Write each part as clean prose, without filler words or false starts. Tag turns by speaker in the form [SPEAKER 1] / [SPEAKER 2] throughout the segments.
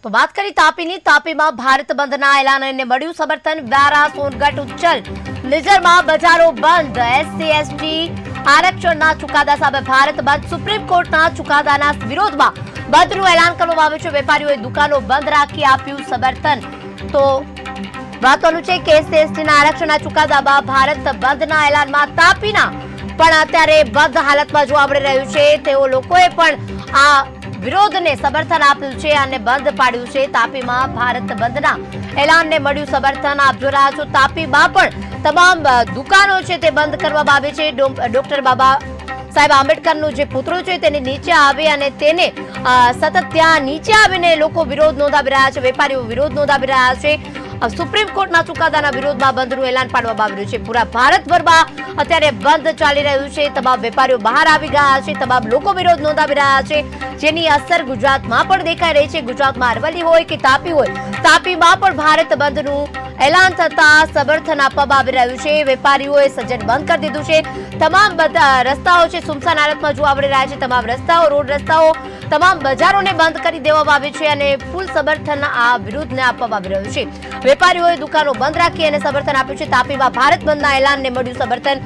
[SPEAKER 1] તો વાત કરી તાપીની. તાપીમાં ભારત બંધના એલાનને મળ્યું સમર્થન. વ્યારા, સોનગઢ, ઉચ્છલ, નિઝરમાં બજારો બંધ. એસસી એસટી આરક્ષણના ચુકાદા સામે ભારત બંધ. સુપ્રીમ કોર્ટના ચુકાદાના વિરોધમાં બંધનું એલાન કરવામાં આવ્યું છે. વેપારીઓએ દુકાનો બંધ રાખી આપ્યું સમર્થન. તો મહત્વનું છે કે એસસી એસટીના આરક્ષણના ચુકાદામાં ભારત બંધના એલાનમાં તાપીના પણ અત્યારે બંધ હાલતમાં જોવા મળી રહ્યું છે. તેઓ લોકોએ પણ આ વિરોધને સમર્થન આપ્યું છે અને બંધ પાડ્યું છે. તાપીમાં ભારત બંધના એલાનને મળ્યું સમર્થન. આપ જોઈ રહ્યા છો તાપીમાં પણ તમામ દુકાનો છે તે બંધ કરવામાં આવી છે. ડોક્ટર બાબા સાહેબ આંબેડકરનો જે પુતળો છે તેને નીચે આવી અને તેને સતત ત્યાં નીચે આવીને લોકો વિરોધ નોંધાવી રહ્યા છે. વેપારીઓ વિરોધ નોંધાવી રહ્યા છે. સુપ્રીમ કોર્ટના ચુકાદાના વિરોધમાં બંધનું એલાન પાડવામાં આવ્યું છે. પૂરા ભારતભરમાં અત્યારે બંધ ચાલી રહ્યું છે. તમામ વેપારીઓ બહાર આવી ગયા છે. તમામ લોકો વિરોધ નોંધાવી રહ્યા છે, જેની અસર ગુજરાતમાં પણ દેખાઈ રહી છે. ગુજરાતમાં અરવલ્લી હોય કે તાપી હોય, તાપીમાં પણ ભારત બંધનું એલાન થતા સમર્થન આપવામાં આવી રહ્યું છે. વેપારીઓએ સજ્જન બંધ કરી દીધું છે. તમામ બધા રસ્તાઓ છે સુમસાન હાલતમાં જોવા મળી રહ્યા છે. તમામ રસ્તાઓ, રોડ રસ્તાઓ, તમામ બજારોને બંધ કરી દેવામાં આવી છે અને ફૂલ સમર્થન આ વિરુદ્ધને આપવામાં આવી રહ્યું છે. વેપારીઓએ દુકાનો બંધ રાખી અને સમર્થન આપ્યું છે. તાપીમાં ભારત બંધના એલાનને મળ્યું સમર્થન.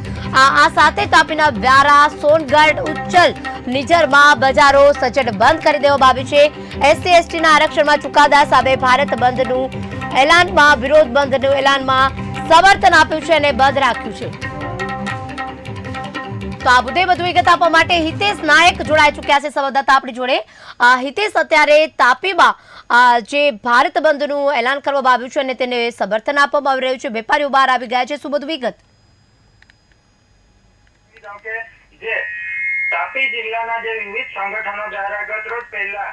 [SPEAKER 1] આ સાથે તાપીના વ્યારા, સોનગઢ, ઉચ્છલ, નિઝરમાં બજારો સજ્જડ બંધ કરી દેવામાં આવી છે. એસસી એસટીના આરક્ષણમાં ચુકાદા સામે ભારત બંધનું એલાનમાં વિરોધ બંધનું એલાનમાં સમર્થન આપ્યું છે અને બંધ રાખ્યું છે. તો આ મુદ્દે વધુ વિગત આપવા માટે હિતેશ નાયક જોડાઈ ચુક્યા છે સંવાદદાતા આપણી જોડે. હિતેશ, અત્યારે તાપીમાં જે ભારત બંધનું એલાન કરવામાં આવ્યું છે અને તેને સમર્થન આપવામાં આવી રહ્યું છે, વેપારીઓ બહાર આવી ગયા છે, શું બધું વિગત?
[SPEAKER 2] તાપી જિલ્લાના જે વિવિધ સંગઠનો દ્વારા ગત રોજ પહેલા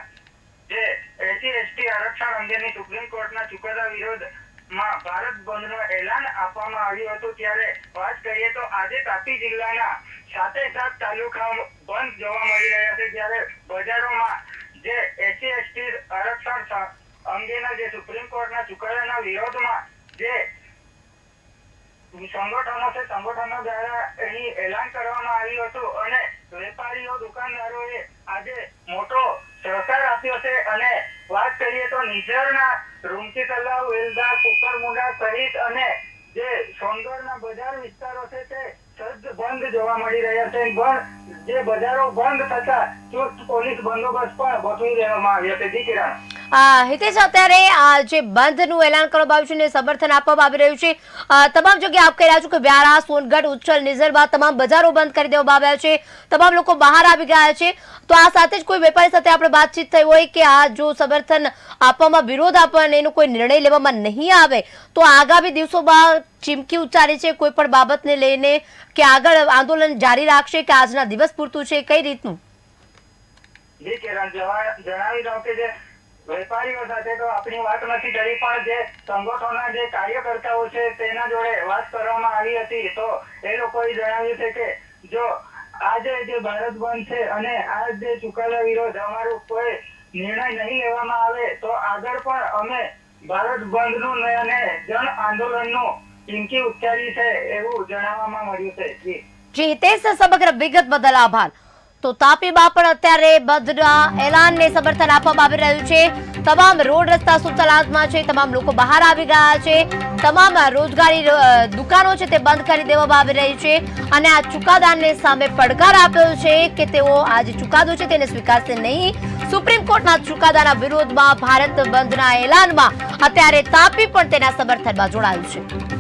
[SPEAKER 2] જે એસસી એસટી આરક્ષણ અંગેની સુપ્રીમ કોર્ટના ચુકાદા વિરોધમાં ભારત બંધનું એલાન આપવામાં આવ્યું હતું, ત્યારે વાત કરીએ તો આજે તાપી જિલ્લાના 7 તાલુકા બંધ જોવા મળી રહ્યા છે. જ્યારે બજારોમાં જે એસસી એસટી આરક્ષણ અંગેના જે સુપ્રીમ કોર્ટના ચુકાદાના વિરોધમાં જે સંગઠનો છે, સંગઠનો દ્વારા અહીં એલાન કરવામાં આવ્યું હતું અને વેપારીઓ, દુકાનદારોએ આજે મોટો સહકાર આપ્યો છે. અને વાત કરીએ તો નિઝરના રૂમકી તલાવ, વેલદા, કુકરમુંડા સહિત અને જે સોનગઢના બજાર વિસ્તારો છે તે સજ્જ બંધ જોવા મળી રહ્યા છે. જે બજારો બંધ થતા ચુસ્ત પોલીસ બંદોબસ્ત પણ ગોઠવી દેવામાં આવ્યો છે. જી કિરણ.
[SPEAKER 1] હિતેશ, અત્યારે જે બંધનું એલાન કરવામાં આવ્યું છે ને સમર્થન આપવામાં આવી રહ્યું છે, તમામ જગ્યાએ આપ કહી રહ્યા છો કે વ્યારા, સોનગઢ, ઉચ્છલ, નિઝરમાં તમામ બજારો બંધ કરી દેવામાં આવ્યા છે. તમામ લોકો બહાર આવી ગયા છે. તો આ સાથે જ કોઈ વેપારી સાથે આપણે વાતચીત થઈ હોય કે આ જો સમર્થન આપવામાં, વિરોધ આપવાનો એનો કોઈ નિર્ણય લેવામાં નહીં આવે તો આગામી દિવસોમાં ચીમકી ઉચ્ચારી છે કોઈ પણ બાબતને લઈને કે આગળ આંદોલન જારી રાખશે કે આજના દિવસ પૂરતું છે, કઈ રીતનું?
[SPEAKER 2] જી કિરણ, જણાવી દઉં કે જે વેપારીઓ સાથે તો આપણી વાત નથી કરી, પણ જે સંગઠનોના જે કાર્યકર્તાઓ છે તેના જોડે વાત કરવામાં આવી હતી. તો એ લોકોએ જણાવ્યું છે કે જો આજે જે ભારત બંધ છે અને આ જે ચુકાદા વિરોધ અમારું કોઈ નિર્ણય નહીં લેવામાં આવે તો આગળ પણ અમે ભારત બંધનું અને જન આંદોલનનું ચીમકી ઉચ્ચારી છે એવું જણાવવામાં મળ્યું છે.
[SPEAKER 1] જી હિતેશ, સમગ્ર વિગત બદલ આભાર. તો તાપીમાં પણ અત્યારે બંધના એલાનને સમર્થન આપવામાં આવી રહ્યું છે. તમામ રોડ રસ્તા સુમસાનમાં છે. તમામ લોકો બહાર આવી ગયા છે. તમામ રોજગારી દુકાનો છે તે બંધ કરી દેવામાં આવી રહી છે અને આ ચુકાદાને સામે પડકાર આપ્યો છે કે તેઓ આ જે ચુકાદો છે તેને સ્વીકારશે નહીં. સુપ્રીમ કોર્ટના ચુકાદાના વિરોધમાં ભારત બંધના એલાનમાં અત્યારે તાપી પણ તેના સમર્થનમાં જોડાયું છે.